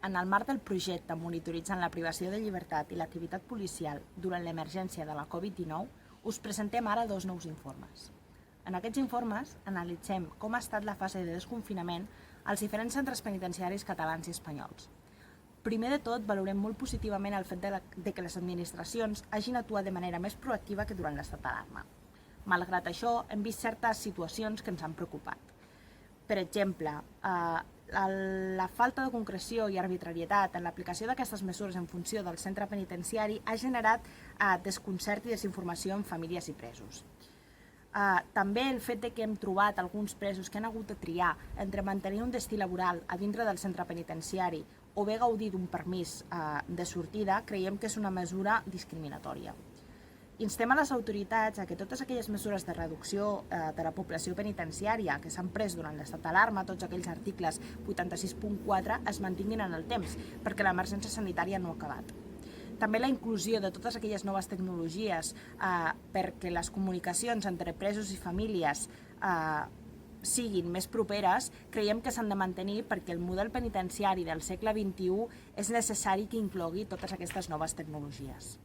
En el marc del projecte Monitoritzant la privació de llibertat i l'activitat policial durant l'emergència de la Covid-19, us presentem ara 2 nous informes. En aquests informes analitzem com ha estat la fase de desconfinament als diferents centres penitenciaris catalans i espanyols. Primer de tot, valorem molt positivament el fet de que les administracions hagin actuat de manera més proactiva que durant l'estat d'alarma. Malgrat això, hem vist certes situacions que ens han preocupat. Per exemple, la falta de concreció i arbitrarietat en l'aplicació d'aquestes mesures en funció del centre penitenciari ha generat desconcert i desinformació en famílies i presos. També el fet que hem trobat alguns presos que han hagut de triar entre mantenir un destí laboral a dintre del centre penitenciari o bé gaudir d'un permís de sortida, creiem que és una mesura discriminatòria. Instem a les autoritats a que totes aquelles mesures de reducció de la població penitenciària que s'han pres durant l'estat d'alarma, tots aquells articles 86.4, es mantinguin en el temps, perquè l'emergència sanitària no ha acabat. També la inclusió de totes aquelles noves tecnologies perquè les comunicacions entre presos i famílies siguin més properes, creiem que s'han de mantenir perquè el model penitenciari del segle XXI és necessari que inclogui totes aquestes noves tecnologies.